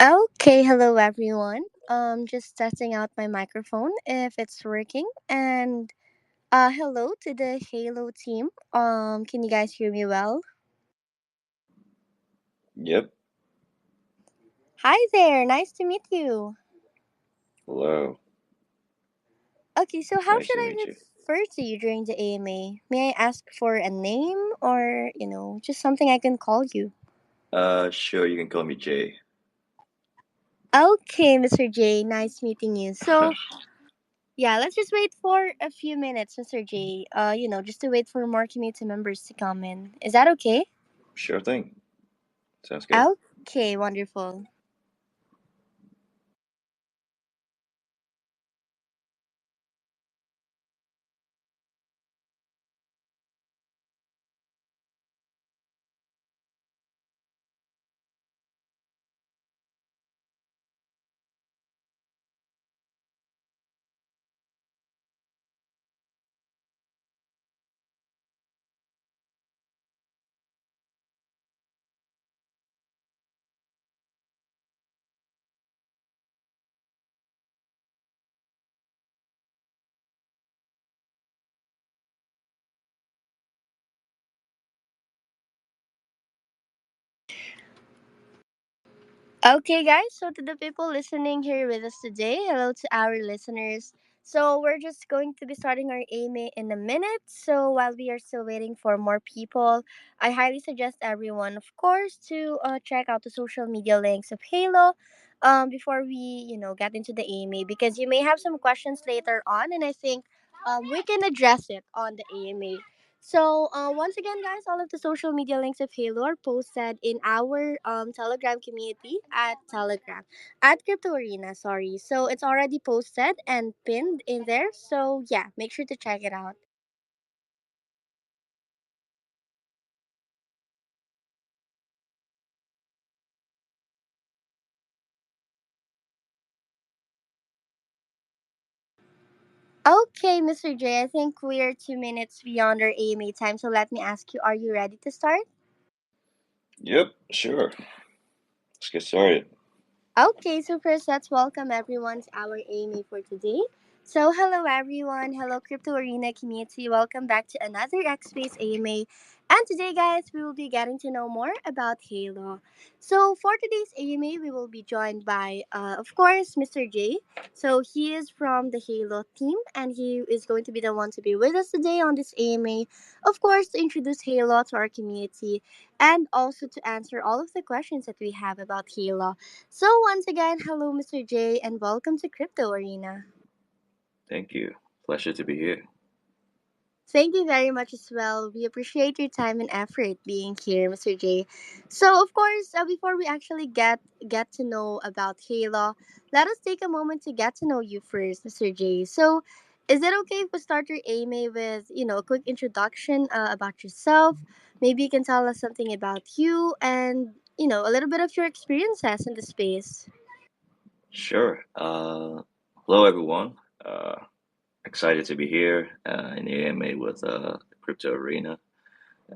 Okay, hello everyone. Just testing out my microphone if it's working. And hello to the Halo team. Can you guys hear me well? Yep. Hi there, nice to meet you. Hello. Okay, so how Nice should to I meet you. refer to you during the AMA? May I ask for a name or, just something I can call you? Sure, you can call me Jay. Okay, Mr. J, nice meeting you. So, yeah, let's just wait for a few minutes, Mr. J. Just to wait for more community members to come in. Is that okay? Sure thing. Sounds good. Okay, wonderful. Okay, guys, so to the people listening here with us today, hello to our listeners. So, we're just going to be starting our AMA in a minute. So, while we are still waiting for more people, I highly suggest everyone, of course, to check out the social media links of Halo before we, get into the AMA because you may have some questions later on, and I think we can address it on the AMA. So, once again, guys, all of the social media links of Halo are posted in our Telegram community at Telegram at Crypto Arena. Sorry, so it's already posted and pinned in there. So yeah, make sure to check it out. Okay, Mr. J, I think we're 2 minutes beyond our AMA time. So let me ask you: Are you ready to start? Yep, sure. Let's get started. Okay, so first, let's welcome everyone to our AMA for today. So, hello everyone, hello Crypto Arena community, welcome back to another X Space AMA. And today, guys, we will be getting to know more about Halo. So, for today's AMA, we will be joined by, of course, Mr. J. So, he is from the Halo team, and he is going to be the one to be with us today on this AMA, of course, to introduce Halo to our community and also to answer all of the questions that we have about Halo. So, once again, hello, Mr. J, and welcome to Crypto Arena. Thank you. Pleasure to be here. Thank you very much as well. We appreciate your time and effort being here, Mr. J. So, of course, before we actually get to know about Halo, let us take a moment to get to know you first, Mr. J. So, is it okay if we start your AMA with a quick introduction about yourself? Maybe you can tell us something about you and a little bit of your experiences in the space. Sure. Hello, everyone. Excited to be here in the AMA with Crypto Arena.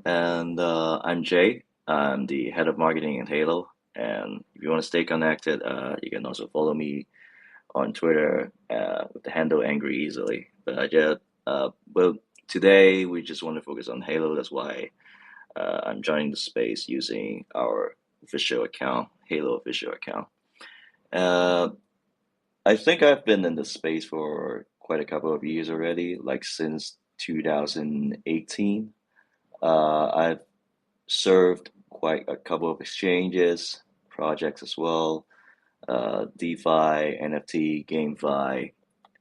And I'm Jay. I'm the head of marketing in Halo. And if you want to stay connected, you can also follow me on Twitter with the handle Angry Easily. But today we just want to focus on Halo. That's why I'm joining the space using our official account, Halo official account. Uh, I think I've been in the space for quite a couple of years already, like since 2018. I've served quite a couple of exchanges, projects as well, DeFi, NFT, GameFi,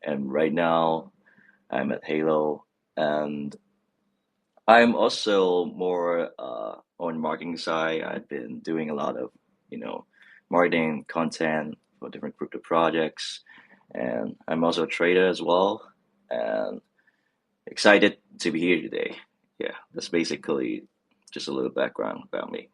and right now I'm at Halo, and I'm also more on marketing side. I've been doing a lot of, you know, marketing content for different crypto projects, and I'm also a trader as well, and excited to be here today. Yeah, that's basically just a little background about me.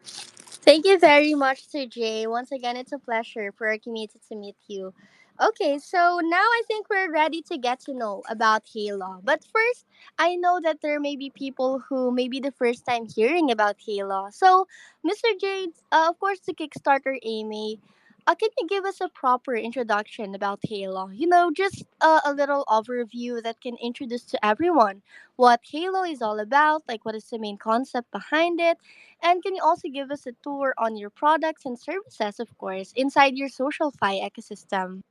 Thank you very much, Sir Jay. Once again, it's a pleasure for our community to meet you. Okay, so now I think we're ready to get to know about Halo. But first, I know that there may be people who may be the first time hearing about Halo. So, Mr. Jade, of course, the Kickstarter Amy, can you give us a proper introduction about Halo? Just a little overview that can introduce to everyone what Halo is all about, like what is the main concept behind it, and can you also give us a tour on your products and services, of course, inside your social fi ecosystem?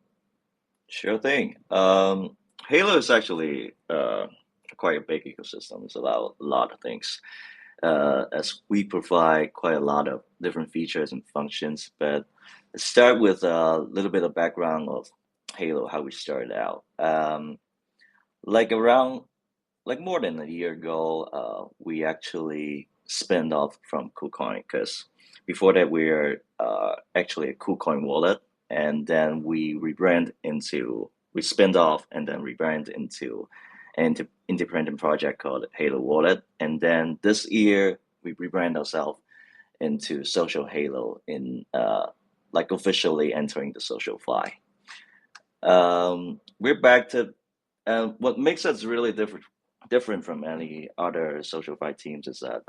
Sure thing. Halo is actually quite a big ecosystem. It's about a lot of things. As we provide quite a lot of different features and functions. But let's start with a little bit of background of Halo, how we started out. Like around like more than a year ago, we actually spun off from KuCoin because before that we were actually a KuCoin wallet, and then we spinned off and then rebrand into an independent project called Halo Wallet, and then this year we rebrand ourselves into Social Halo in like officially entering the social fly. We're back to what makes us really different from any other social fight teams is that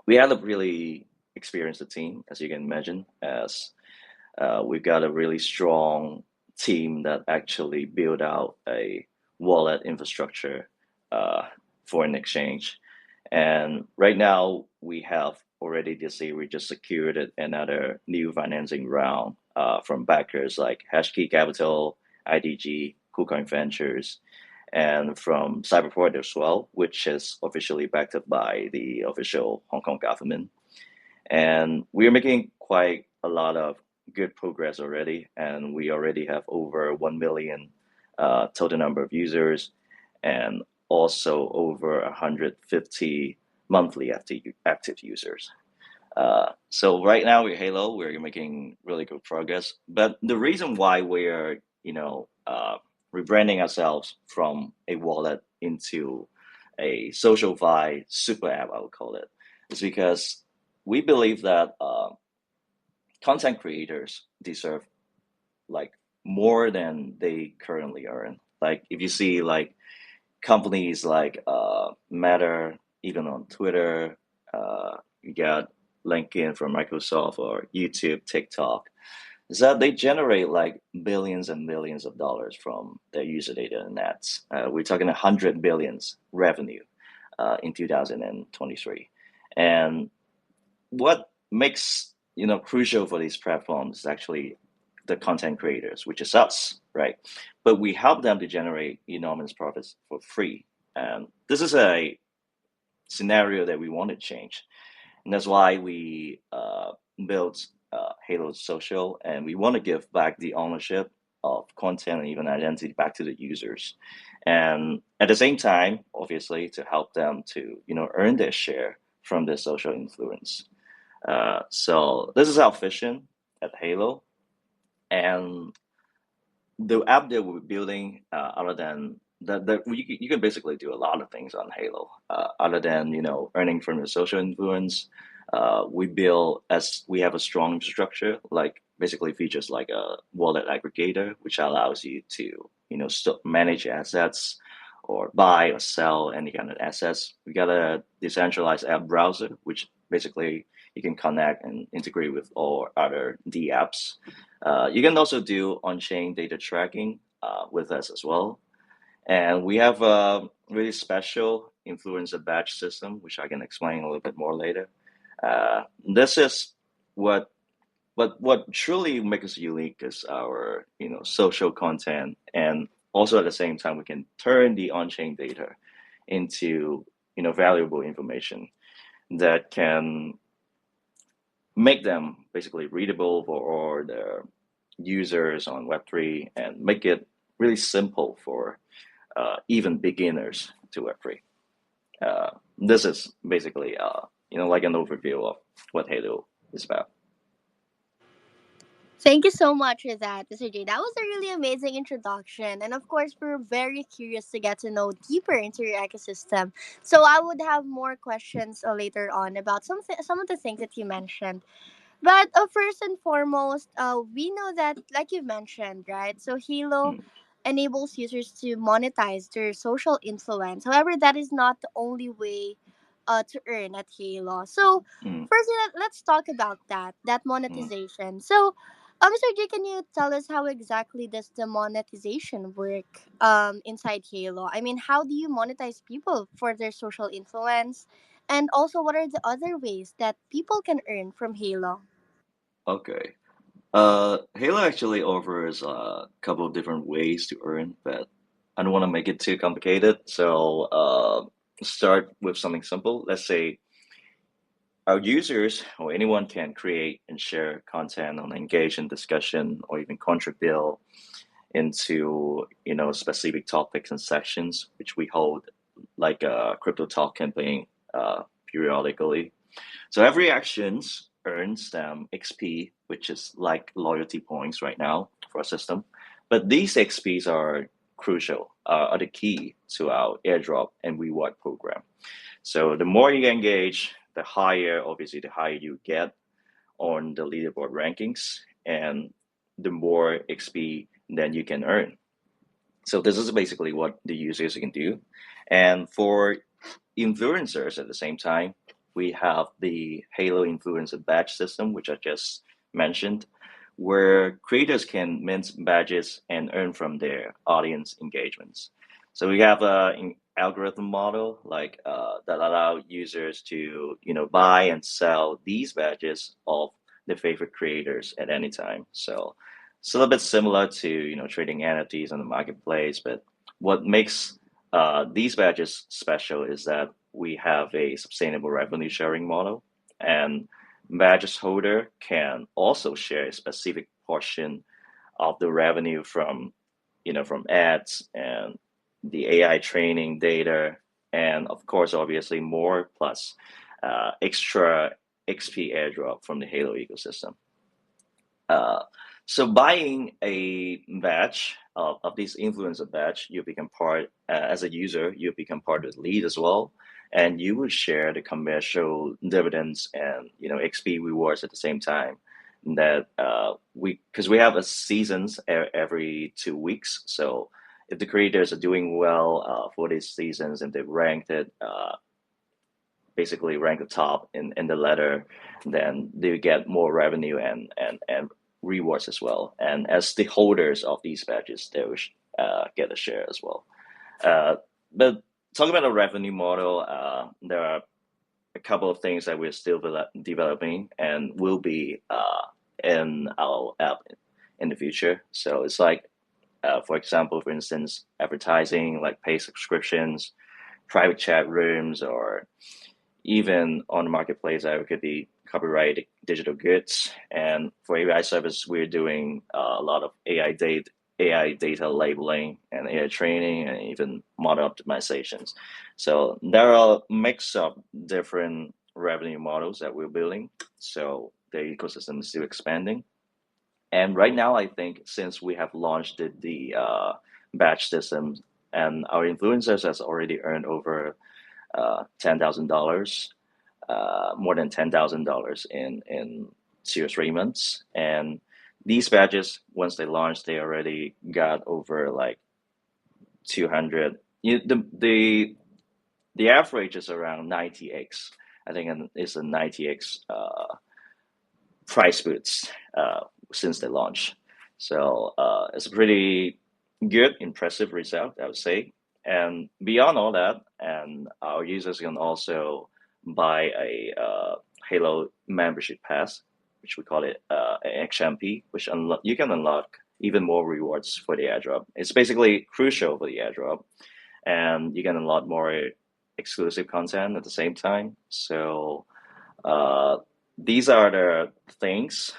we have a really experienced team, as you can imagine, as we've got a really strong team that actually build out a wallet infrastructure uh, for an exchange. And right now, we have already this year, we just secured another new financing round from backers like Hashkey Capital, IDG, KuCoin Ventures, and from Cyberport as well, which is officially backed up by the official Hong Kong government. And we are making quite a lot of good progress already, and we already have over 1 million total number of users, and also over 150 monthly active users. So right now we're Halo, we're making really good progress. But the reason why we're, rebranding ourselves from a wallet into a social fi super app, I would call it, is because we believe that content creators deserve like more than they currently earn. Like if you see like companies like Meta, even on Twitter, you got LinkedIn from Microsoft or YouTube, TikTok, is that they generate like billions and billions of dollars from their user data and ads. We're talking 100 billions revenue in 2023. And what makes crucial for these platforms is actually the content creators, which is us, right? But we help them to generate enormous profits for free. And this is a scenario that we want to change, and that's why we built halo.social, and we want to give back the ownership of content and even identity back to the users, and at the same time obviously to help them to earn their share from their social influence. So this is our vision at Halo, and the app that we're building, other than that, you can basically do a lot of things on Halo. Other than earning from your social influence, we build as we have a strong infrastructure, like basically features like a wallet aggregator, which allows you to manage assets or buy or sell any kind of assets. We got a decentralized app browser, which basically you can connect and integrate with all other D apps. You can also do on-chain data tracking with us as well. And we have a really special influencer batch system, which I can explain a little bit more later. This is what what truly makes us unique is our social content, and also at the same time we can turn the on-chain data into valuable information that can make them basically readable for all the users on Web3 and make it really simple for even beginners to Web3. This is basically, like an overview of what Halo is about. Thank you so much for that, Mr. J. That was a really amazing introduction. And of course, we're very curious to get to know deeper into your ecosystem. So I would have more questions later on about some of the things that you mentioned. But first and foremost, we know that, like you mentioned, right? So Halo Mm, enables users to monetize their social influence. However, that is not the only way to earn at Halo. So, mm, first, let's talk about that mm. monetization. So, Mr. J, can you tell us how exactly does the monetization work inside Halo? I mean, how do you monetize people for their social influence? And also, what are the other ways that people can earn from Halo? Okay. Halo actually offers a couple of different ways to earn, but I don't want to make it too complicated. So, start with something simple. Let's say our users or anyone can create and share content on engage in discussion or even contribute into specific topics and sections which we hold like a crypto talk campaign periodically. So every actions earns them XP, which is like loyalty points right now for our system. But these XPs are crucial, are the key to our airdrop and reward program. So the more you engage, the higher, obviously, the higher you get on the leaderboard rankings, and the more XP then you can earn. So this is basically what the users can do. And for influencers at the same time, we have the Halo influencer badge system, which I just mentioned, where creators can mint badges and earn from their audience engagements. So we have an algorithm model that allow users to buy and sell these badges of their favorite creators at any time. So it's a little bit similar to trading NFTs on the marketplace, but what makes these badges special is that we have a sustainable revenue sharing model, and badges holder can also share a specific portion of the revenue from from ads and the AI training data, and of course, obviously more plus extra XP airdrop from the Halo ecosystem. Uh, so buying a badge of this influencer badge, you become part as a user, you become part of the lead as well, and you will share the commercial dividends and XP rewards at the same time. That we because we have a seasons every 2 weeks, so if the creators are doing well for these seasons and they've ranked it basically rank the top in the ladder, then they get more revenue and rewards as well. And as the holders of these badges, they will get a share as well. Uh, but talking about the revenue model, there are a couple of things that we're still developing and will be in our app in the future. So it's like, for example, for instance, advertising like pay subscriptions, private chat rooms, or even on the marketplace, it could be copyrighted digital goods. And for AI service, we're doing a lot of AI data labeling and AI training and even model optimizations. So there are a mix of different revenue models that we're building. So the ecosystem is still expanding. And right now, I think since we have launched the batch system, and our influencers has already earned over $10,000, more than $10,000 in 2 or 3 months. And these badges, once they launch, they already got over like 200. The average is around 90x. I think it's a 90x price boost since they launched. So it's a pretty good, impressive result, I would say. And beyond all that, and our users can also buy a Halo membership pass, which we call it XMP, which you can unlock even more rewards for the airdrop. It's basically crucial for the airdrop, and you can unlock more exclusive content at the same time. So uh, these are the things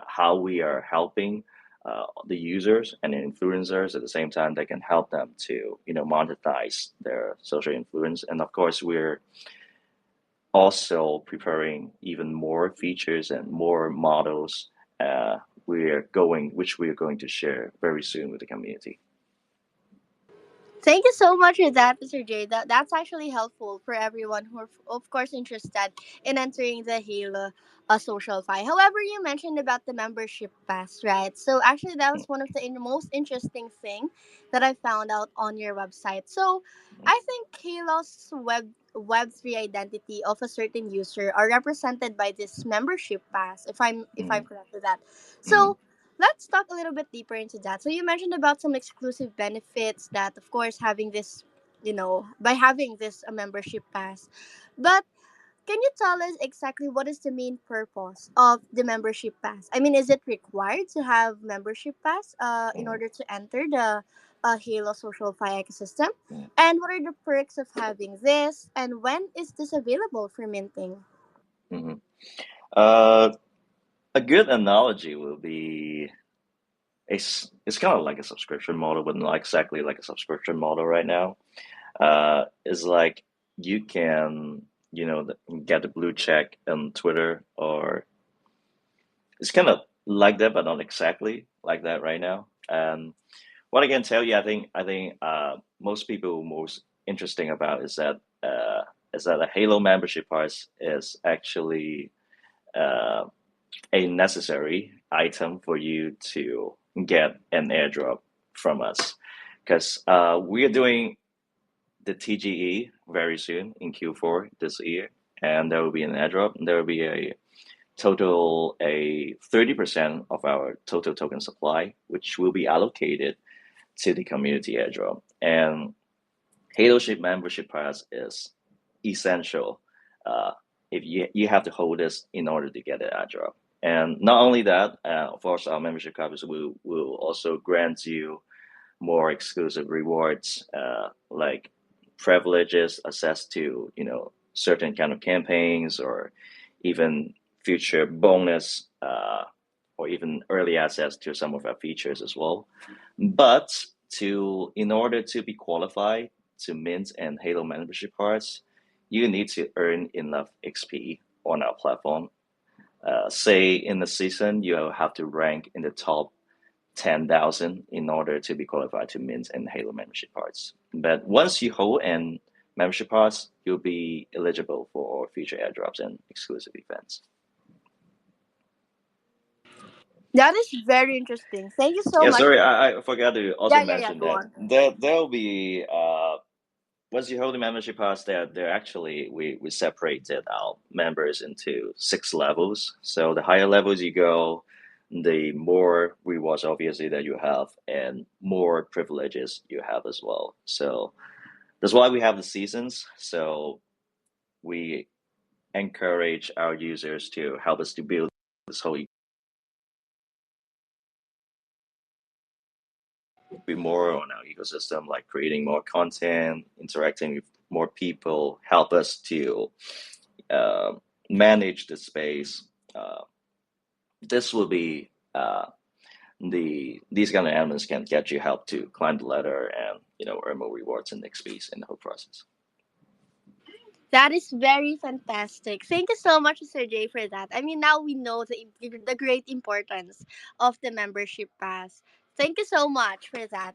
how we are helping the users and the influencers at the same time that can help them to monetize their social influence. And of course, we're also preparing even more features and more models which we are going to share very soon with the community. Thank you so much for that, Mr. J. That's actually helpful for everyone who are, of course, interested in entering the Halo social fi. However, you mentioned about the membership pass, right? So actually, that was one of the most interesting thing that I found out on your website. So I think Halo's Web3 identity of a certain user are represented by this membership pass. If I'm Mm-hmm. correct with that. Mm-hmm. So let's talk a little bit deeper into that. So you mentioned about some exclusive benefits that, of course, having this, by having this a membership pass. But can you tell us exactly what is the main purpose of the membership pass? I mean, is it required to have membership pass in order to enter the Halo Social Fi ecosystem? And what are the perks of having this? And when is this available for minting? Mm-hmm. Uh, a good analogy will be it's kind of like a subscription model, but not exactly like a subscription model right now. Is like you can get the blue check on Twitter, or it's kind of like that, but not exactly like that right now. And what I can tell you, I think most people most interesting about is that a Halo membership pass is actually uh, a necessary item for you to get an airdrop from us, because we are doing the TGE very soon in Q4 this year, and there will be an airdrop. There will be a 30% of our total token supply, which will be allocated to the community airdrop. And Halo Ship membership pass is essential. Uh, if you have to hold this in order to get the airdrop. And not only that, of course, our membership cards will also grant you more exclusive rewards, like privileges, access to certain kind of campaigns, or even future bonus, or even early access to some of our features as well. But in order to be qualified to mint and Halo membership cards, you need to earn enough XP on our platform. Say in the season, you have to rank in the top 10,000 in order to be qualified to mint and Halo membership cards. But once you hold and membership cards, you'll be eligible for future airdrops and exclusive events. That is very interesting. Thank you so Yeah, much sorry, for that. I forgot to also Yeah, yeah, yeah. mention Go that on. there'll be once you hold the membership pass, they're actually we separated our members into 6 levels. So the higher levels you go, the more rewards obviously that you have, and more privileges you have as well. So that's why we have the seasons. So we encourage our users to help us to build this whole be more on our ecosystem, like creating more content, interacting with more people, help us to uh, manage the space. Uh, this will be these kind of elements can get you help to climb the ladder and earn more rewards and XPs in the whole process. That is very fantastic. Thank you so much, Sir Jay, for that. I mean, now we know the great importance of the membership pass. Thank you so much for that.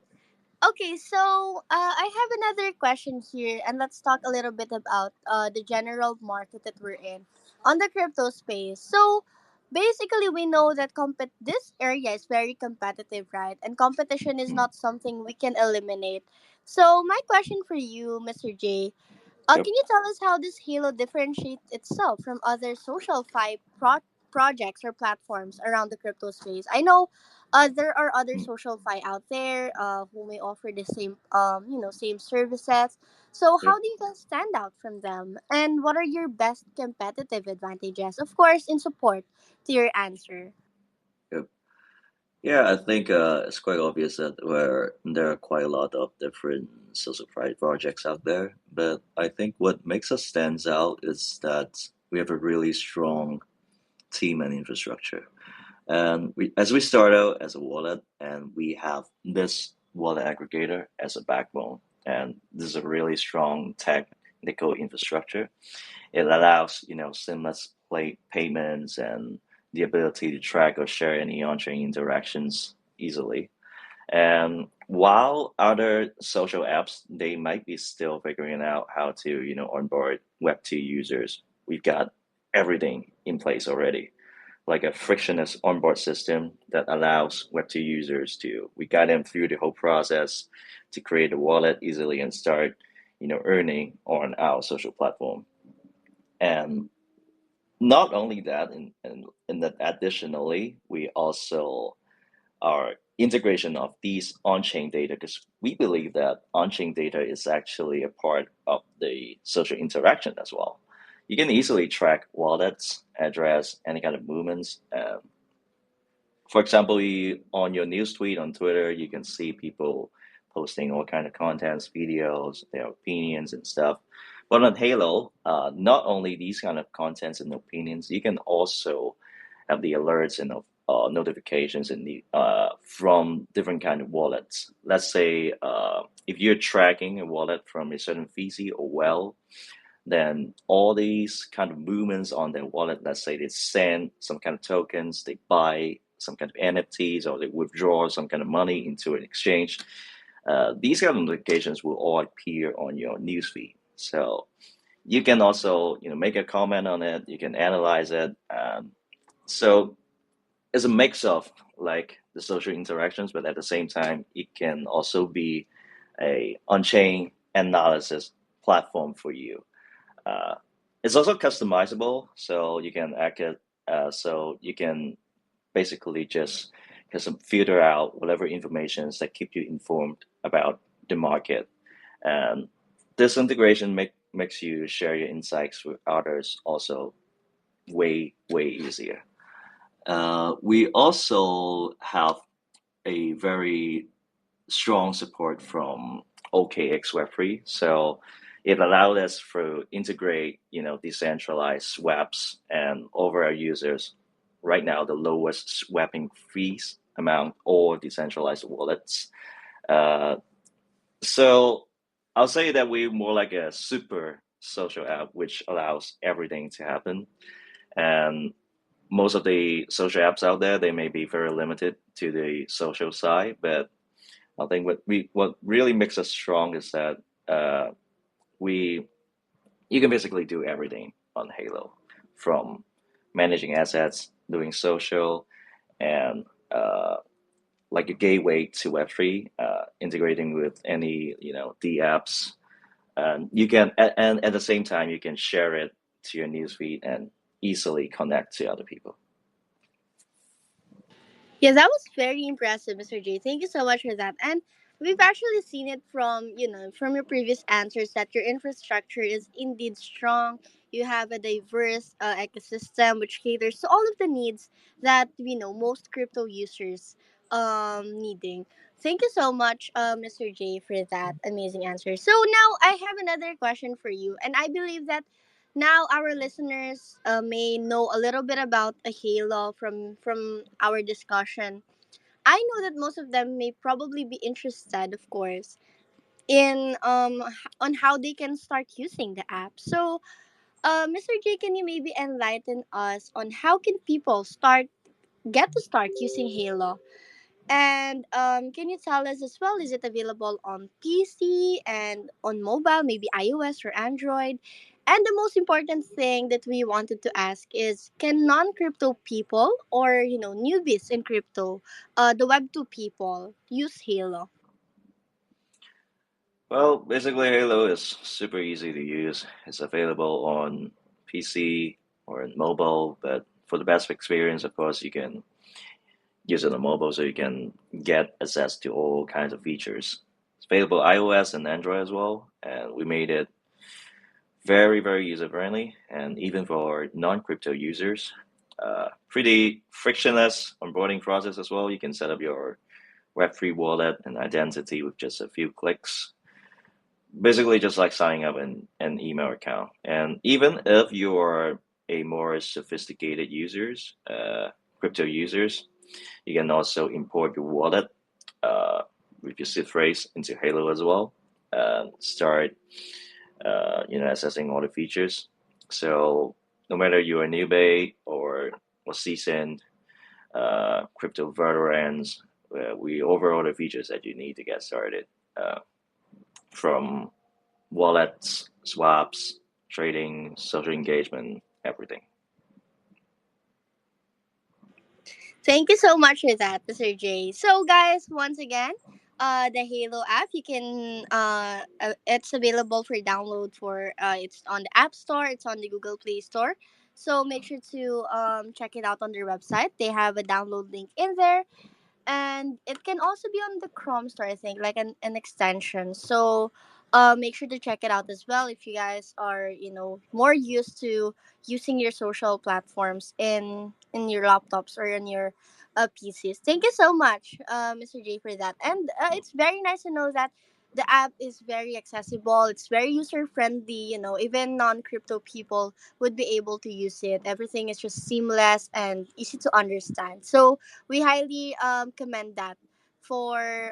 Okay, so I have another question here, and let's talk a little bit about the general market that we're in on the crypto space. So basically, we know that this area is very competitive, right? And competition is Mm. not something we can eliminate. So my question for you, Mr. J, Yep. can you tell us how this Halo differentiates itself from other social projects or platforms around the crypto space? I know there are other Mm. social fi out there who may offer the same same services. So how Yep. do you guys stand out from them? And what are your best competitive advantages? Of course, in support to your answer. Yep. Yeah, I think it's quite obvious that where there are quite a lot of different social projects out there, but I think what makes us stands out is that we have a really strong team and infrastructure. And as we start out as a wallet, and we have this wallet aggregator as a backbone, and this is a really strong technical infrastructure. It allows seamless payments and the ability to track or share any on-chain interactions easily. And while other social apps, they might be still figuring out how to, onboard Web2 users, we've got everything in place already, like a frictionless onboard system that allows Web2 users to, we guide them through the whole process to create a wallet easily and start, earning on our social platform. And not only that, and that additionally, we also our integration of these on-chain data, because we believe that on-chain data is actually a part of the social interaction as well. You can easily track wallets, address, any kind of movements. For example, on your news tweet on Twitter, you can see people posting all kind of contents, videos, their opinions and stuff. But on Halo, not only these kind of contents and opinions, you can also have the alerts and notifications and the from different kind of wallets. Let's say if you're tracking a wallet from a certain VC or well, then all these kind of movements on their wallet, let's say they send some kind of tokens, they buy some kind of NFTs, or they withdraw some kind of money into an exchange. These kind of notifications will all appear on your newsfeed. So you can also, make a comment on it. You can analyze it. So it's a mix of like the social interactions, but at the same time, it can also be a on-chain analysis platform for you. uh, it's also customizable, so you can so you can basically just custom filter out whatever informations that keep you informed about the market. And this integration makes you share your insights with others also way easier. We also have a very strong support from OKX Web3. So it allowed us to integrate, decentralized swaps and over our users. Right now, the lowest swapping fees among all decentralized wallets. Uh, so I'll say that we're more like a super social app, which allows everything to happen. And most of the social apps out there, they may be very limited to the social side, but I think what really makes us strong is that uh, we you can basically do everything on Halo, from managing assets, doing social, and like a gateway to Web3, integrating with any D apps, and you can and at the same time you can share it to your newsfeed and easily connect to other people. Yeah, that was very impressive, Mr. J. Thank you so much for that. And we've actually seen it from, from your previous answers that your infrastructure is indeed strong. You have a diverse ecosystem which caters to all of the needs that, most crypto users needing. Thank you so much, Mr. J, for that amazing answer. So now I have another question for you, and I believe that now our listeners may know a little bit about a halo from our discussion. I know that most of them may probably be interested, of course, in on how they can start using the app. So, Mr. J, can you maybe enlighten us on how can people get to start using Halo? And can you tell us as well, is it available on PC and on mobile, maybe iOS or Android? And the most important thing that we wanted to ask is, can non-crypto people or, newbies in crypto, the Web2 people, use Halo? Well, basically, Halo is super easy to use. It's available on PC or in mobile, but for the best experience, of course, you can use it on mobile so you can get access to all kinds of features. It's available iOS and Android as well, and we made it very user friendly, and even for non-crypto users, pretty frictionless onboarding process as well. You can set up your Web3 wallet and identity with just a few clicks, basically just like signing up an email account. And even if you're a more sophisticated crypto users, you can also import your wallet uh, with your seed phrase into Halo as well, and start assessing all the features. So no matter you're a newbie or seasoned crypto veterans, we overall the features that you need to get started, from wallets, swaps, trading, social engagement, everything. Thank you so much for that, Mr. J. So, guys, once again, the Halo app, you can it's available for download for it's on the App Store, it's on the Google Play Store. So make sure to check it out on their website. They have a download link in there, and it can also be on the Chrome store, I think, like an extension. So make sure to check it out as well if you guys are, more used to using your social platforms in your laptops or on your PCs. Thank you so much, Mr. J, for that. And it's very nice to know that the app is very accessible, it's very user friendly, even non-crypto people would be able to use it. Everything is just seamless and easy to understand. So we highly commend that for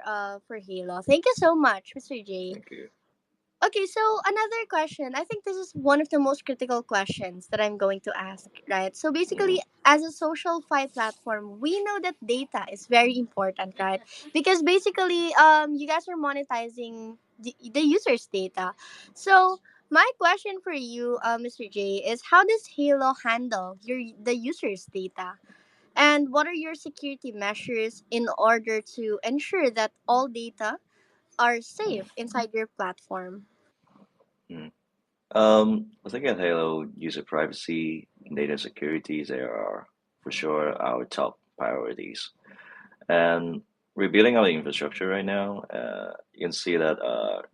Halo. Thank you so much, Mr. J. Thank you. Okay, so another question. I think this is one of the most critical questions that I'm going to ask, right? So Hmm. basically, as a social fi platform, we know that data is very important, right? Because basically, you guys are monetizing the user's data. So my question for you, Mr. J, is how does Halo handle the user's data? And what are your security measures in order to ensure that all data are safe inside your platform? Mm. I think at Halo, user privacy and data security, they are for sure our top priorities. And we're building out the infrastructure right now. You can see that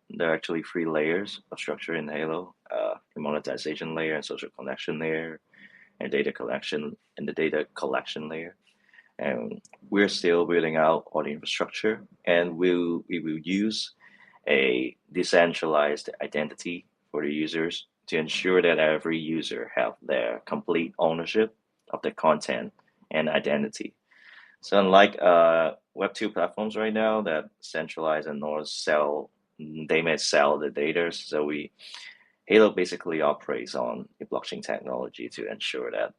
there are actually three layers of structure in Halo: the monetization layer, and social connection layer, and data collection, and the data collection layer. And we're still building out all the infrastructure, and we will use a decentralized identity for the users to ensure that every user have their complete ownership of the content and identity. So unlike Web2 platforms right now that centralize and or sell, they may sell the data. So we Halo basically operates on a blockchain technology to ensure that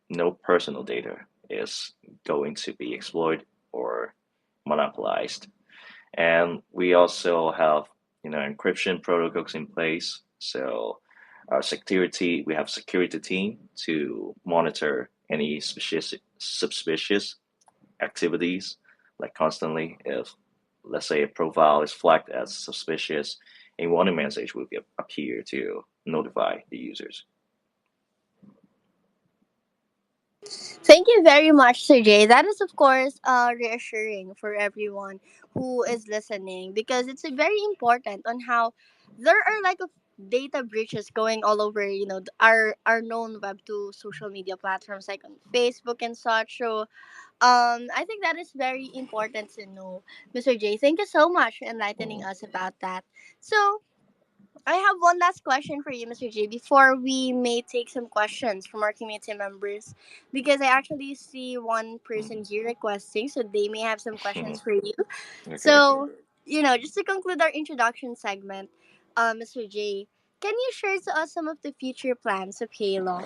no personal data is going to be exploited or monopolized. And we also have encryption protocols in place. So we have security team to monitor any suspicious activities, like constantly. If let's say a profile is flagged as suspicious, a warning message will appear to notify the users. Thank you very much, Sir Jay. That is, of course, reassuring for everyone who is listening because it's very important on how there are like of data breaches going all over, our known web to social media platforms like on Facebook and such. So, I think that is very important to know, Mr. J. Thank you so much for enlightening Mhm. us about that. So, I have one last question for you, Mr. J, before we may take some questions from our community members. Because I actually see one person here requesting, so they may have some questions Mhm. for you. Okay. So, just to conclude our introduction segment, Mr. J, can you share to us some of the future plans of Halo?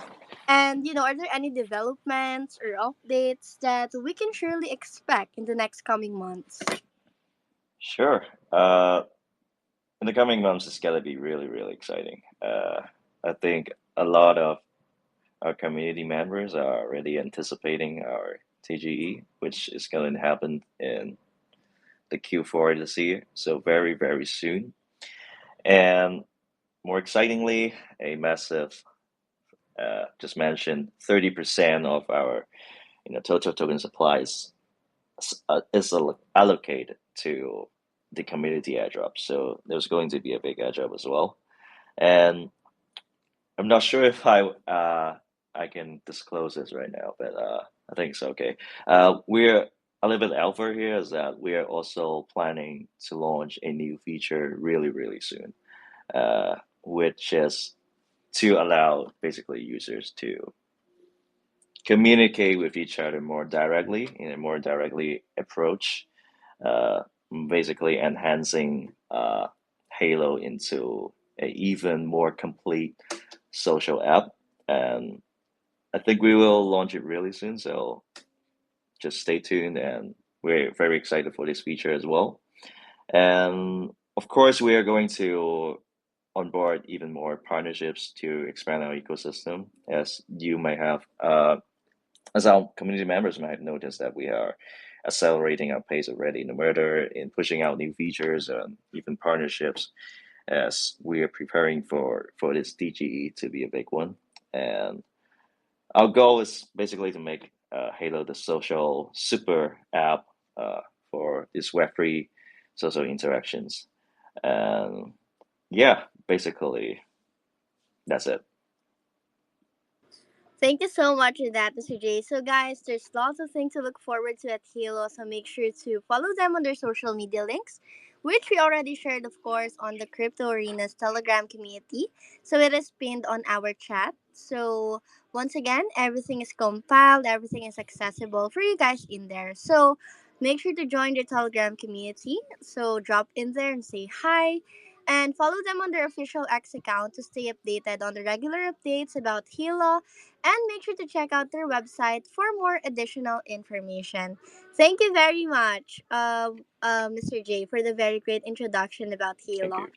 And, are there any developments or updates that we can surely expect in the next coming months? Sure. In the coming months, it's gonna be really, really exciting. I think a lot of our community members are already anticipating our TGE, which is going to happen in the Q4 this year, so very, very soon. And more excitingly, a massive, just mentioned, 30% of our total token supply is allocated to the community airdrop. So there's going to be a big airdrop as well. And I'm not sure if I can disclose this right now, but I think it's okay. We're a little bit alpha here is that we are also planning to launch a new feature really, really soon, which is to allow basically users to communicate with each other more directly in a more directly approach, uh, basically enhancing Halo into a even more complete social app. And I think we will launch it really soon, so just stay tuned and we're very excited for this feature as well. And of course, we are going to onboard even more partnerships to expand our ecosystem. As you may have, as our community members might have noticed, that we are accelerating our pace already, no matter in pushing out new features and even partnerships, as we are preparing for this DGE to be a big one. And our goal is basically to make Halo the social super app for these Web3 social interactions. And yeah, basically, that's it. Thank you so much for that, Mr. J. So, guys, there's lots of things to look forward to at Halo, so make sure to follow them on their social media links, which we already shared, of course, on the Crypto Arena's Telegram community. So, it is pinned on our chat. So, once again, everything is compiled, everything is accessible for you guys in there. So, make sure to join their Telegram community. So, drop in there and say hi. And follow them on their official X account to stay updated on the regular updates about Hilo, and make sure to check out their website for more additional information. Thank you very much, Mr. J, for the very great introduction about Thank Halo. you.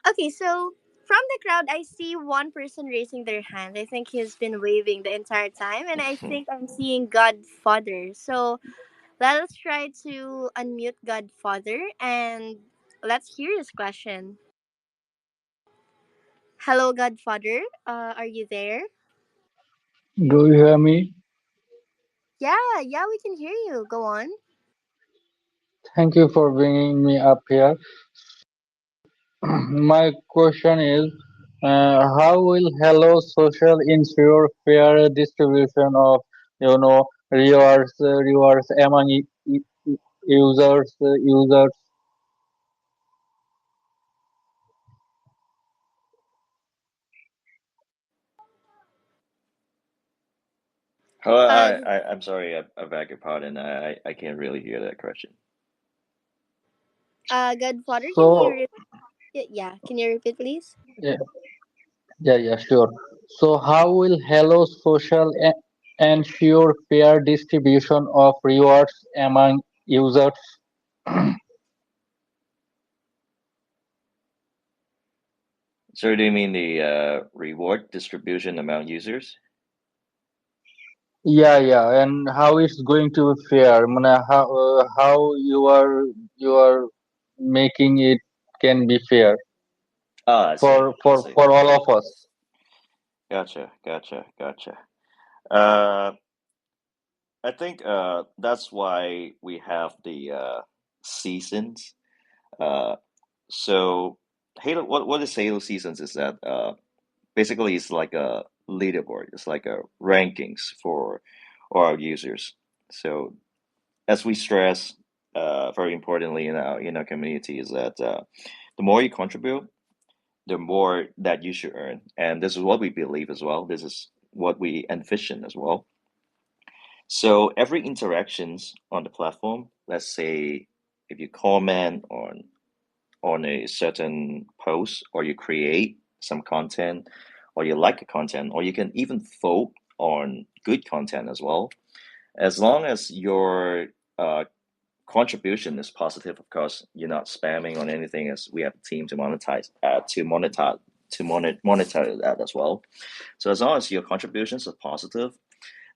Okay, so from the crowd, I see one person raising their hand. I think he's been waving the entire time, and I think I'm seeing Godfather. So let us try to unmute Godfather and let's hear his question. Hello, Godfather. Are you there? Do you hear me? Yeah, we can hear you. Go on. Thank you for bringing me up here. My question is, how will Hello Social ensure fair distribution of, rewards among users? Oh, Uh, I'm sorry, I beg your pardon. I can't really hear that question. Godfather, can you So, repeat? Yeah, can you repeat, please? yeah, yeah, sure. So, how will Hello Social ensure fair distribution of rewards among users? So do you mean the reward distribution among users? Yeah, and how it's going to be fair? How you are making it can be fair Ah, I see. for I for see. for all of us. Gotcha. Uh, I think that's why we have the seasons. Uh, so Halo, what is Halo seasons? Is that basically it's like a leaderboard. It's like a rankings for our users. So as we stress, very importantly in our community is that the more you contribute, the more that you should earn. And this is what we believe as well. This is what we envision as well. So every interactions on the platform, let's say if you comment on a certain post or you create some content or you like a content or you can even vote on good content as well. As long as your contribution is positive, of course, you're not spamming on anything as we have a team to monitor that as well. So as long as your contributions are positive,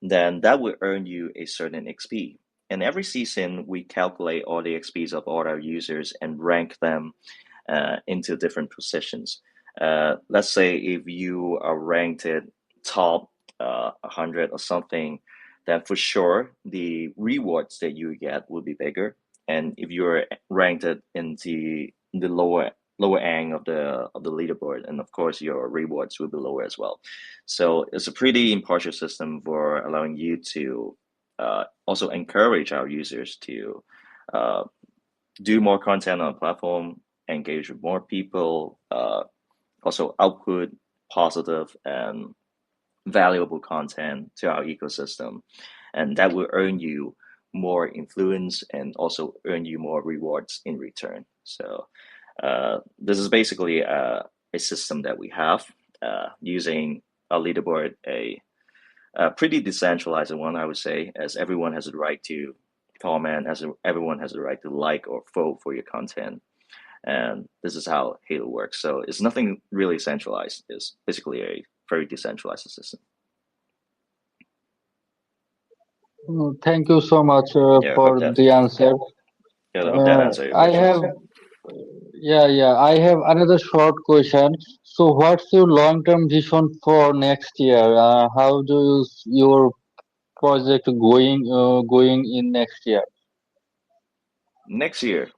then that will earn you a certain XP. And every season, we calculate all the XPs of all our users and rank them into different positions. Let's say if you are ranked at top 100 or something, then for sure the rewards that you get will be bigger. And if you're ranked in the lower end of the leaderboard, and of course your rewards will be lower as well. So it's a pretty impartial system for allowing you to also encourage our users to uh, do more content on the platform, engage with more people, also output positive and valuable content to our ecosystem. And that will earn you more influence and also earn you more rewards in return. So this is basically a system that we have using a leaderboard, a pretty decentralized one, I would say, as everyone has the right to comment, as everyone has the right to like or vote for your content. And this is how Halo works. So it's nothing really centralized. It's basically a very decentralized system. Thank you so much Yeah, for the answer. I hope that answered your I have questions. I have another short question. So, what's your long-term vision for next year? How do your project going in next year? Next year,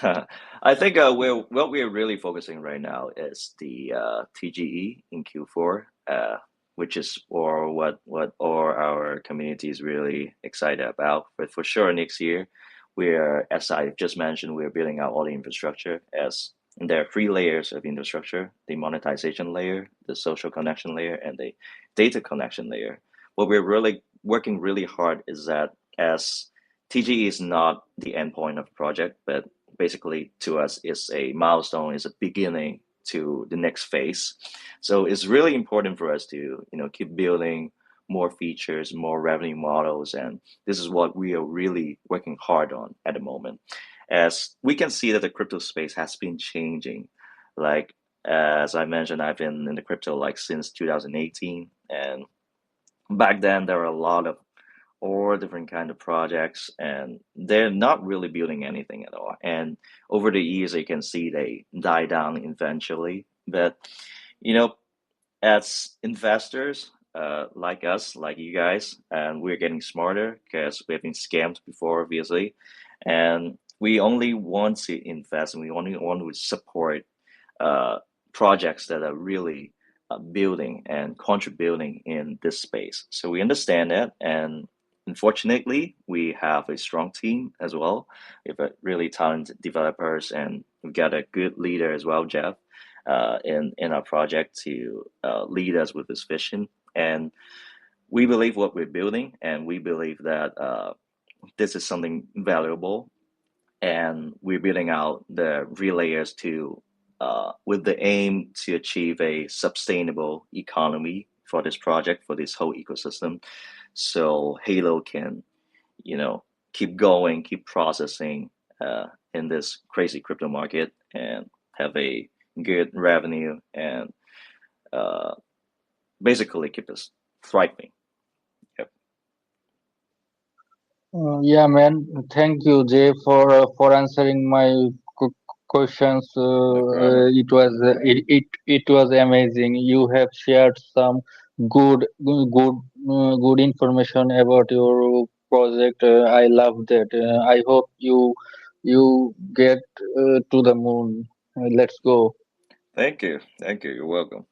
I think we're what we're really focusing right now is the TGE in Q4, which is or what all our community is really excited about. But for sure, next year, we're as I just mentioned, we're building out all the infrastructure as and there are three layers of infrastructure: the monetization layer, the social connection layer, and the data connection layer. What we're really working really hard is that as TGE is not the endpoint of the project, but basically to us is a milestone, is a beginning to the next phase. So it's really important for us to keep building more features, more revenue models, and this is what we are really working hard on at the moment. As we can see that the crypto space has been changing, like as I mentioned, I've been in the crypto like since 2018, and back then there were a lot of or different kind of projects, and they're not really building anything at all, and over the years you can see they die down eventually. But you know as investors, like us, like you guys, and we're getting smarter because we have been scammed before, obviously, and we only want to invest and we only want to support uh, projects that are really building and contributing in this space. So we understand that, and unfortunately, we have a strong team as well. We have a really talented developers, and we've got a good leader as well, Jeff, in our project to lead us with this vision. And we believe what we're building, and we believe that this is something valuable, and we're building out the relayers to with the aim to achieve a sustainable economy for this project, for this whole ecosystem, so Halo can you know keep going, keep processing in this crazy crypto market, and have a good revenue, and uh, basically keep us thriving. Yep. Yeah, man. Thank you, Jay, for answering my questions. No problem. It was amazing. You have shared some good good information about your project. I love that. I hope you get to the moon. Let's go. Thank you, you're welcome.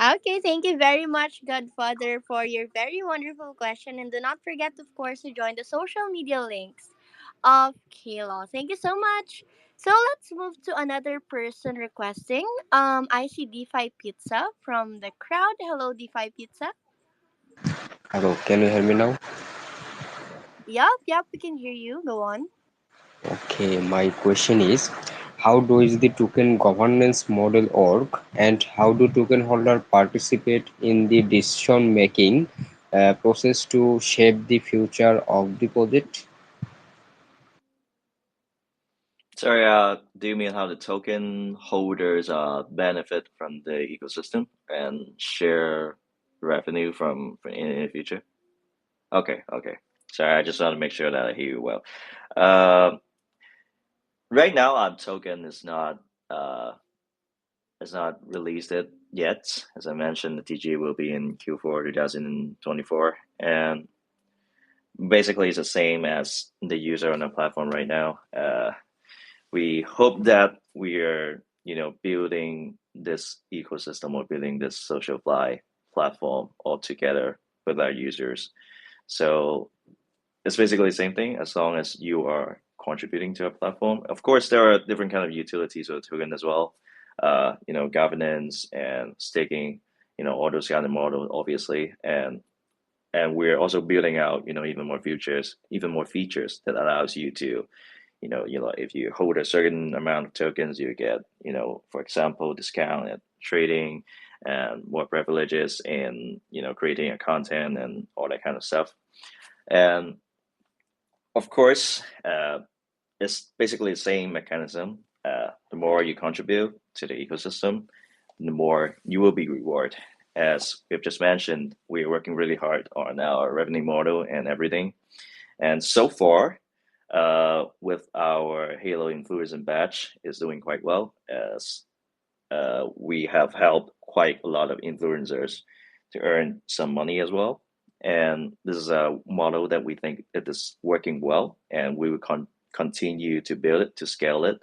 Okay, thank you very much, Godfather, for your very wonderful question. And do not forget, of course, to join the social media links of Kalo. Thank you so much. So let's move to another person requesting. I see DeFi Pizza from the crowd. Hello, DeFi Pizza. Hello, can you hear me now? Yup, we can hear you. Go on. Okay, my question is how does the token governance model work and how do token holders participate in the decision making process to shape the future of the project? Sorry, do you mean how the token holders benefit from the ecosystem and share revenue from in the future? Okay, okay. Sorry, I just want to make sure that I hear you well. Um, right now, our token uh, is not released it yet. As I mentioned, the TG will be in Q4 2024, and basically it's the same as the user on the platform right now. We hope that we are building this ecosystem or building this social fly platform all together with our users. So it's basically the same thing as long as you are contributing to a platform. Of course, there are different kind of utilities of the token as well. Governance and staking, all those kind of models, obviously, and we're also building out, even more features that allows you to if you hold a certain amount of tokens, you get, for example, discount at trading and more privileges in, creating a content and all that kind of stuff. And Of course, it's basically the same mechanism. The more you contribute to the ecosystem, the more you will be rewarded. As we've just mentioned, we're working really hard on our revenue model and everything. And so far, with our Halo Influencer batch, is doing quite well as we have helped quite a lot of influencers to earn some money as well. And this is a model that we think it is working well, and we will continue to build it, to scale it,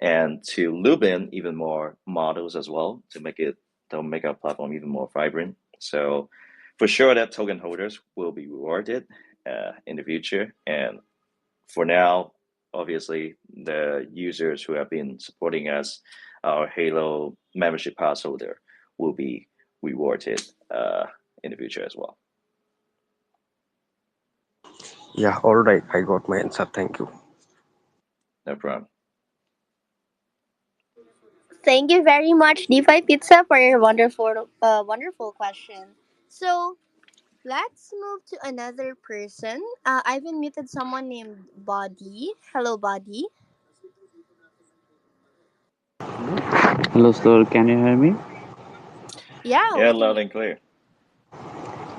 and to loop in even more models as well to make our platform even more vibrant. So, for sure, that token holders will be rewarded in the future, and for now, obviously, the users who have been supporting us, our Halo membership pass holder, will be rewarded in the future as well. Yeah, all right. I got my answer. Thank you. No problem. Thank you very much, DeFi Pizza, for your wonderful question. So let's move to another person. I've unmuted someone named Body. Hello, Body. Hello, sir. Can you hear me? Yeah, Yeah, we can loud hear. and clear.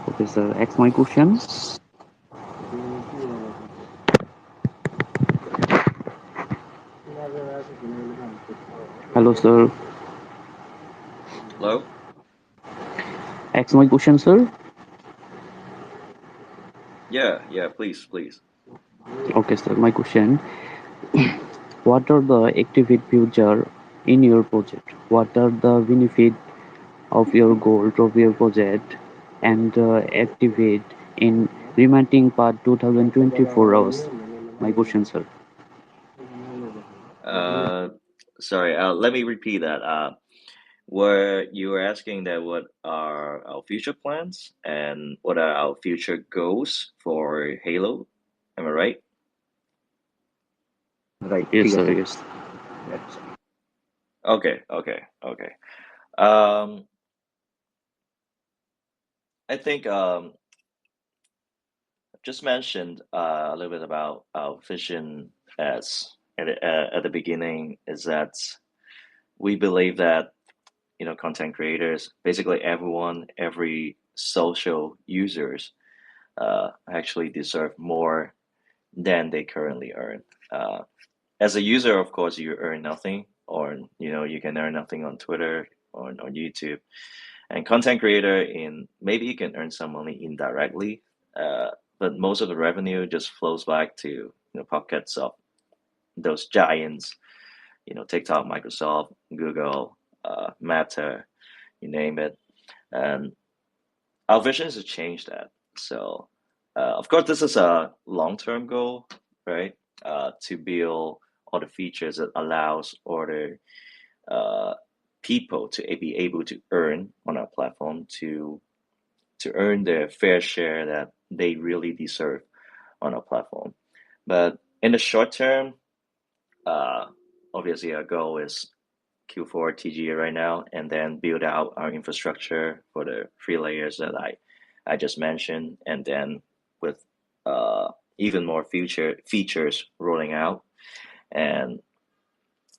Okay, sir. Ask my question. Hello, sir. Hello? Ask my question, sir. Yeah, yeah, please, please. Okay, sir. My question: what are the activate future in your project? What are the benefit of your goals of your project and activate in remaining part 2024 hours? My question, sir. Uh, Sorry, let me repeat that. Where you were asking that what are our future plans and what are our future goals for Halo? Am I right? Yes, sir. Yes. Okay, okay, okay. Um, I think just mentioned a little bit about our vision as at the beginning is that we believe that content creators, basically everyone, every social users, actually deserve more than they currently earn. Uh, as a user, of course, you earn nothing, or you can earn nothing on Twitter or on YouTube. And content creator, in maybe you can earn some money indirectly, uh, but most of the revenue just flows back to pockets of those giants, TikTok, Microsoft, Google, Meta, you name it. And our vision is to change that. So, of course, this is a long-term goal, right? To build all the features that allows other uh, people to be able to earn on our platform to earn their fair share that they really deserve on our platform. But in the short term, uh, obviously our goal is Q4 TGA right now, and then build out our infrastructure for the three layers that I just mentioned, and then with uh, even more future features rolling out. And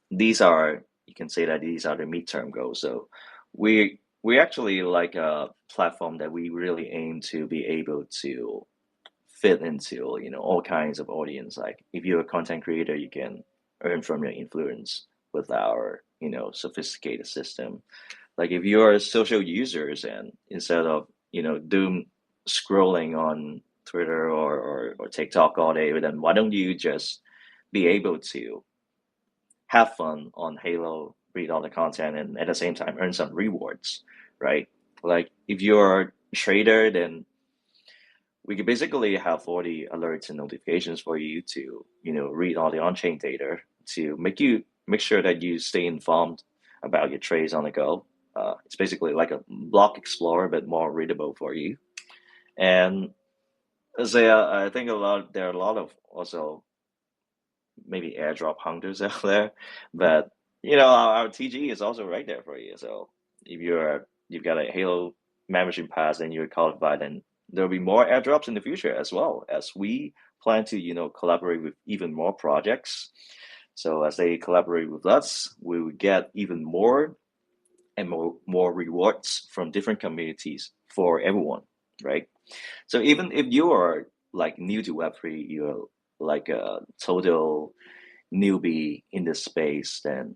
these are, you can say that these are the midterm goals. So we actually like a platform that we really aim to be able to fit into all kinds of audience. Like if you're a content creator, you can earn from your influence with our sophisticated system. Like if you're social users and instead of doom scrolling on Twitter or TikTok all day, then why don't you just be able to have fun on Halo, read all the content, and at the same time earn some rewards, right? Like if you're a trader, then we could basically have all the alerts and notifications for you to read all the on-chain data to make sure that you stay informed about your trades on the go. It's basically like a block explorer but more readable for you. And so I think there are a lot of also maybe airdrop hunters out there, but our TG is also right there for you. So if you've got a Halo membership pass and you're qualified, then there'll be more airdrops in the future as well as we plan to, collaborate with even more projects. So as they collaborate with us, we will get even more and more rewards from different communities for everyone, right? So even if you are like new to Web3, you're like a total newbie in this space, then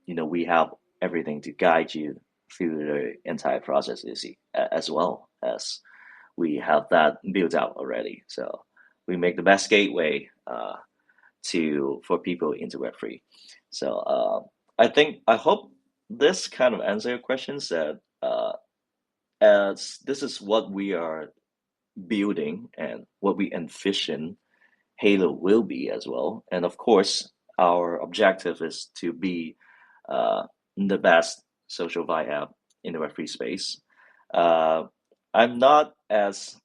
we have everything to guide you through the entire process, easy as well as we have that built out already. So we make the best gateway to for people into Web3. So I hope this kind of answer your questions that as this is what we are building and what we envision Halo will be as well. And of course, our objective is to be uh, the best social vi app in the Web3 space. Uh, I'm not as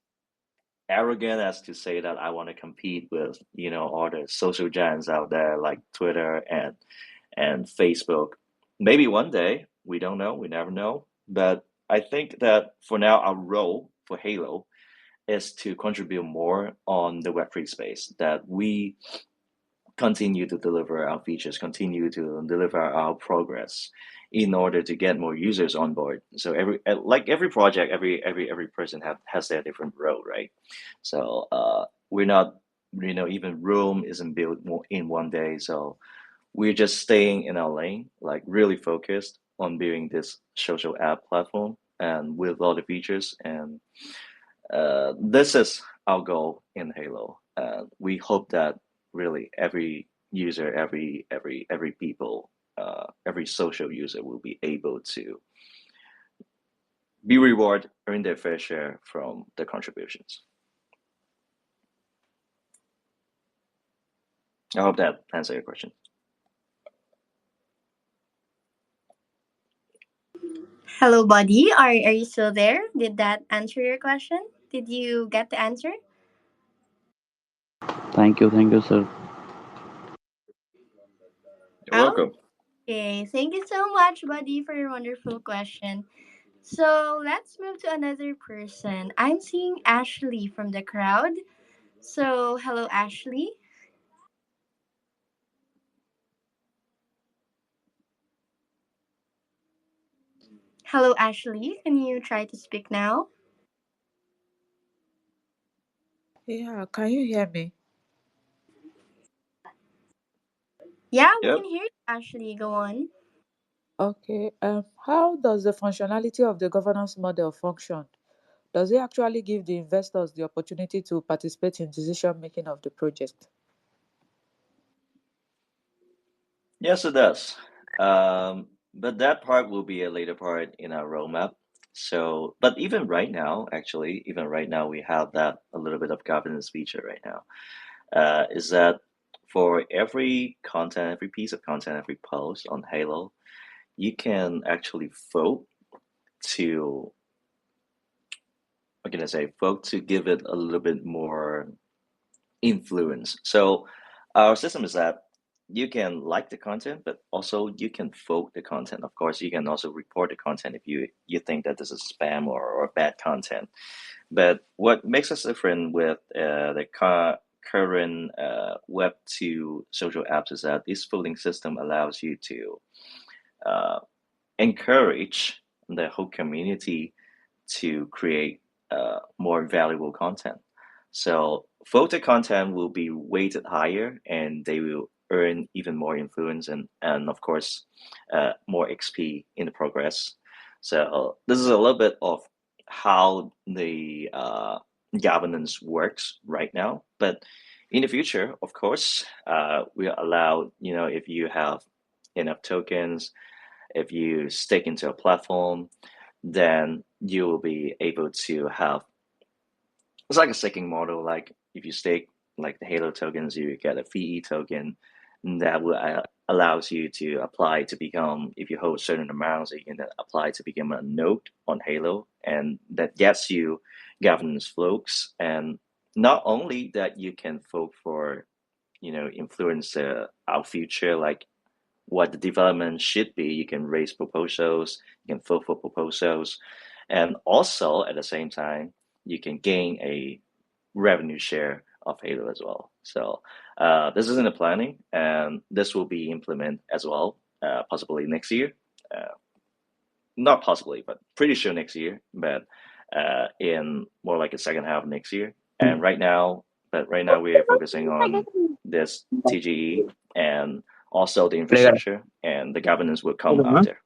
arrogant as to say that I want to compete with all the social giants out there like Twitter and Facebook. Maybe one day, we don't know, we never know. But I think that for now, our role for Halo is to contribute more on the Web3 space, that we continue to deliver our features, continue to deliver our progress in order to get more users on board. So every project, every person has their different role, right? So we're not, even Rome isn't built in one day. So we're just staying in our lane, like really focused on building this social app platform and with all the features. And this is our goal in Halo. We hope that really every user, every people, every social user will be able to be rewarded, earn their fair share from the contributions. I hope that answers your question. Hello, buddy. Are you still there? Did that answer your question? Did you get the answer? Thank you, sir. You're welcome. Okay, thank you so much, buddy, for your wonderful question. So let's move to another person. I'm seeing Ashley from the crowd. So, hello, Ashley. Hello, Ashley. Can you try to speak now? Yeah, can you hear me? Yeah, we can Yep. hear you, Ashley. Go on. Okay. How does the functionality of the governance model function? Does it actually give the investors the opportunity to participate in decision making of the project? Yes, it does. But that part will be a later part in our roadmap. So, but even right now, actually, even right now, we have that a little bit of governance feature right now. Is that for every content, every piece of content, every post on Halo, you can actually vote to, what can I say, vote to give it a little bit more influence. So our system is that you can like the content, but also you can vote the content. Of course, you can also report the content if you think that this is spam or bad content. But what makes us different with the current Web2 social apps is that this voting system allows you to uh, encourage the whole community to create more valuable content. So voted content will be weighted higher and they will earn even more influence and of course, more XP in the progress. So this is a little bit of how the governance works right now. But in the future, of course, we allow, if you have enough tokens, if you stake into a platform, then you will be able to have it's like a staking model. Like if you stake like the Halo tokens, you get a VE token that will allows you to apply to become if you hold certain amounts, you can then apply to become a node on Halo, and that gets you governance flows. And not only that, you can vote for influence our future, like what the development should be. You can raise proposals, you can vote for proposals, and also at the same time, you can gain a revenue share of Halo as well. So this is in the planning, and this will be implemented as well, possibly next year. Uh, Not possibly, but pretty sure next year. But in more like the second half of next year. And right now we are focusing on this TGE and also the infrastructure, and the governance will come after.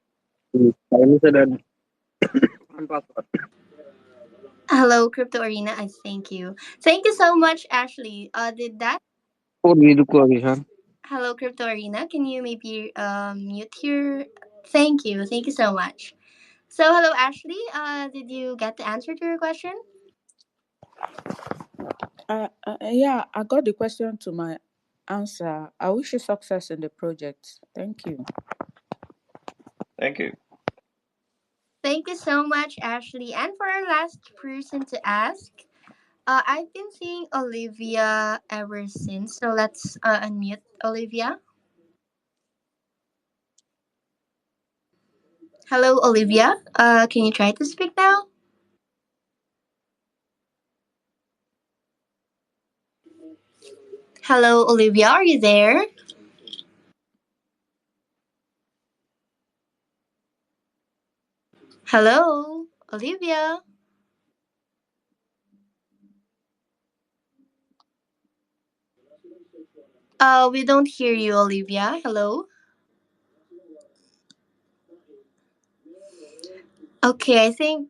Hello, Crypto Arena. I thank you. Thank you so much, Ashley. Did that? Hello, Crypto Arena. Can you maybe mute here? Thank you. Thank you so much. So, hello, Ashley. Did you get the answer to your question? Yeah, I got the question to my answer. I wish you success in the project. Thank you. Thank you. Thank you so much, Ashley. And for our last person to ask, I've been seeing Olivia ever since. So let's unmute Olivia. Hello, Olivia. Can you try to speak now? Hello, Olivia. Are you there? Hello, Olivia. We don't hear you, Olivia. Hello. Okay, I think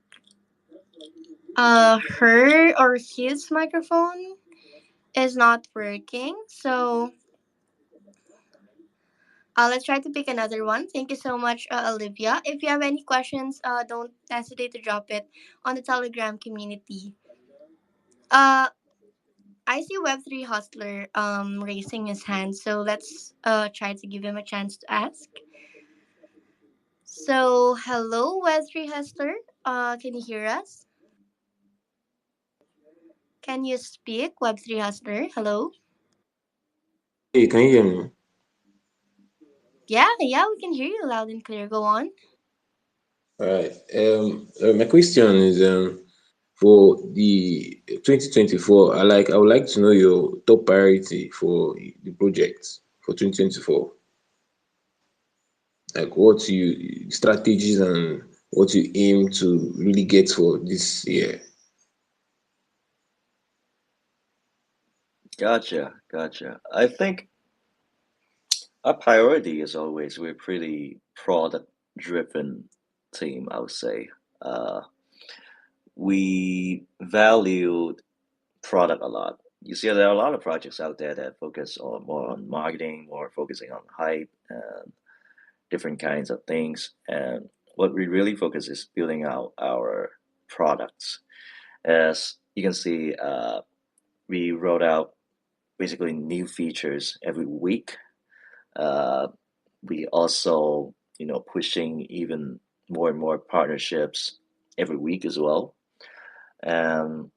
her or his microphone is not working. So let's try to pick another one. Thank you so much, Olivia. If you have any questions, don't hesitate to drop it on the Telegram community. Uh, I see Web3 Hustler raising his hand, so let's try to give him a chance to ask. So, hello, Web3 Hustler. Can you hear us? Can you speak, Web3 Hustler? Hello? Hey, can you hear me? Yeah, we can hear you loud and clear. Go on. All right. My question is for the 2024. I would like to know your top priority for the project for 2024. Like what you strategies and what you aim to really get for this year. Gotcha. I think our priority is always we're pretty product driven team, I would say. Uh, we value product a lot. You see, there are a lot of projects out there that focus on more on marketing, more focusing on hype and different kinds of things. And what we really focus is building out our products. As you can see, we rolled out basically new features every week. Uh, we also, pushing even more and more partnerships every week as well. And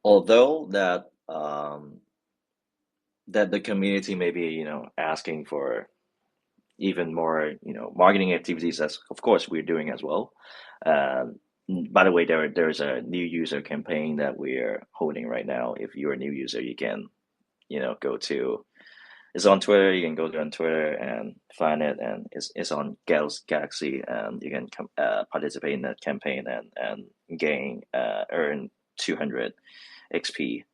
although that the community may be, asking for even more, marketing activities, as of course we're doing as well. Um, by the way, there's a new user campaign that we're holding right now. If you're a new user, you can, go to it's on Twitter. You can go on Twitter and find it, and it's on Galaxy, and you can participate in that campaign and gain earn 200 XP.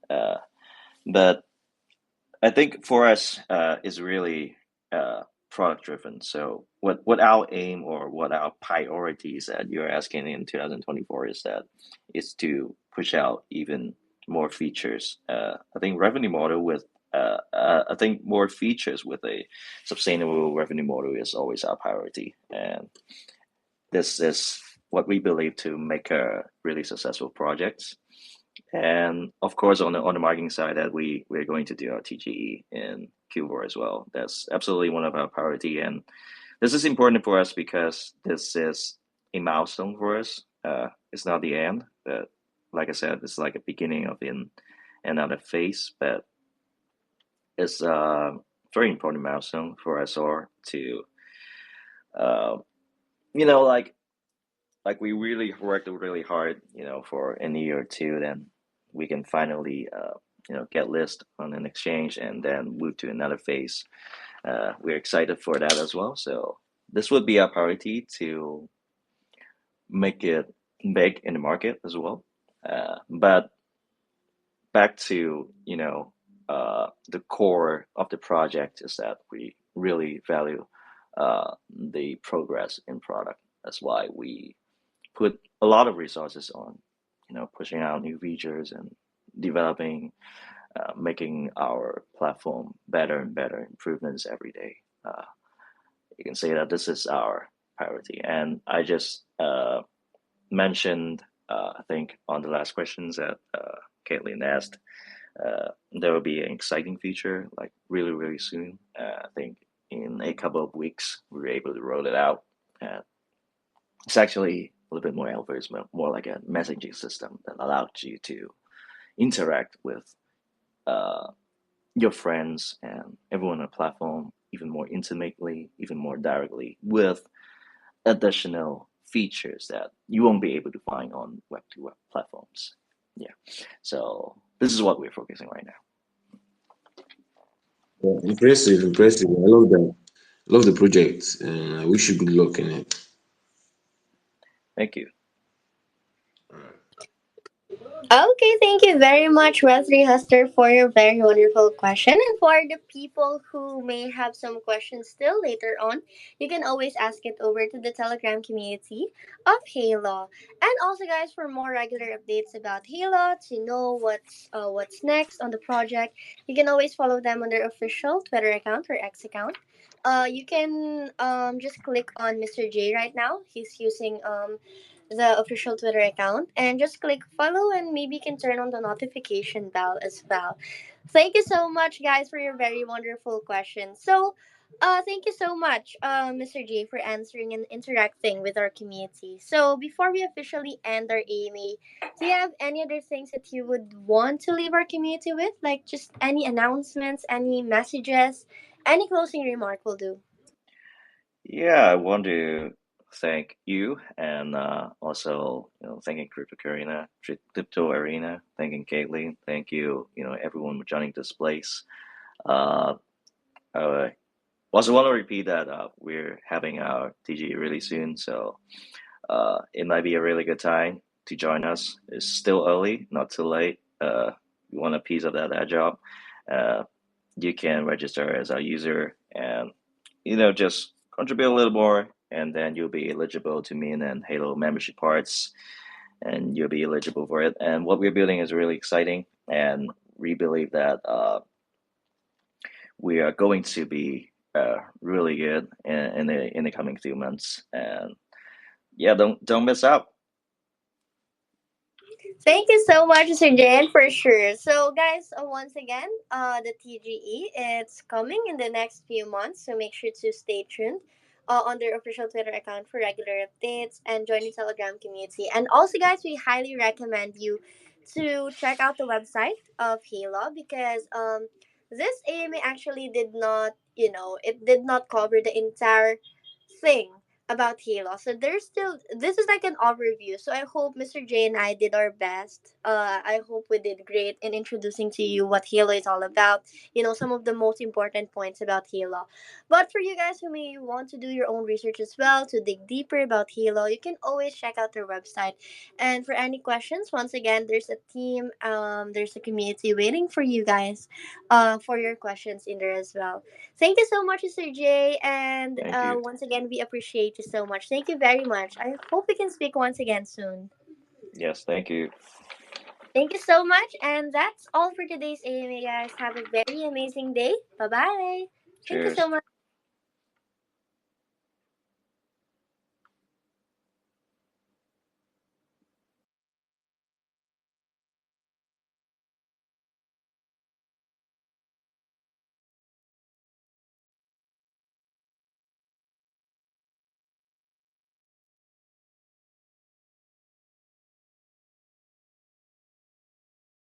But I think for us, is really product driven. So what our aim or what our priorities that you're asking in 2024 is to push out even more features. I think revenue model with I think more features with a sustainable revenue model is always our priority, and this is what we believe to make a really successful projects. And of course, on the marketing side, that we're going to do our TGE in Q4 as well. That's absolutely one of our priority, and this is important for us because this is a milestone for us. It's not the end, but like I said, it's like a beginning of in another phase. But it's a very important milestone for us all to, uh, like like we really worked really hard, for a year or two, then we can finally, get list on an exchange and then move to another phase. We're excited for that as well. So this would be our priority to make it big in the market as well. But back to, the core of the project is that we really value the progress in product. That's why we put a lot of resources on, pushing out new features and developing, making our platform better and better improvements every day. You can say that this is our priority. And I just mentioned, I think, on the last questions that Caitlin asked, there will be an exciting feature like really, really soon. I think in a couple of weeks, we were able to roll it out. Uh, it's actually a little bit more elevated, it's more like a messaging system that allows you to interact with uh, your friends and everyone on the platform even more intimately, even more directly, with additional features that you won't be able to find on web to web platforms. Yeah. So this is what we're focusing right now. Yeah, impressive, impressive. I love that. I love the project, and I wish you good luck in it. Thank you. Okay, thank you very much, Wesley Huster, for your very wonderful question. And for the people who may have some questions still later on, you can always ask it over to the Telegram community of Halo. And also, guys, for more regular updates about Halo, to know what's next on the project, you can always follow them on their official Twitter account or X account. You can just click on Mr. J right now. He's using the official Twitter account and just click follow and maybe you can turn on the notification bell as well. Thank you so much, guys, for your very wonderful questions. So, thank you so much, Mr. J, for answering and interacting with our community. So, before we officially end our AMA, do you have any other things that you would want to leave our community with? Like just any announcements, any messages, any closing remark will do. Yeah, I want to thank you and also, thanking Crypto Arena, thanking Caitlin, thank you, everyone for joining this place. Uh, I also want to repeat that we're having our TG really soon, so it might be a really good time to join us. It's still early, not too late. You want a piece of that job, uh, you can register as a user and just contribute a little more, and then you'll be eligible to Min and Halo membership parts, and you'll be eligible for it. And what we're building is really exciting, and we believe that we are going to be really good in the coming few months. And yeah, don't miss out. Thank you so much, Sir Jan, for sure. So, guys, once again, the TGE it's coming in the next few months, so make sure to stay tuned on their official Twitter account for regular updates and join the Telegram community. And also, guys, we highly recommend you to check out the website of Halo because this AMA actually did not, it did not cover the entire thing about Halo. So there's still this is like an overview. So I hope Mr. J and I did our best. I hope we did great in introducing to you what Halo is all about. Some of the most important points about Halo. But for you guys who may want to do your own research as well to dig deeper about Halo, you can always check out their website. And for any questions, once again, there's a team, there's a community waiting for you guys, for your questions in there as well. Thank you so much, Sir J. And Thank you. once again, we appreciate you so much. Thank you very much. I hope we can speak once again soon. Yes, thank you. Thank you so much. And that's all for today's AMA, guys. Have a very amazing day. Bye bye. Thank you so Cheers. much.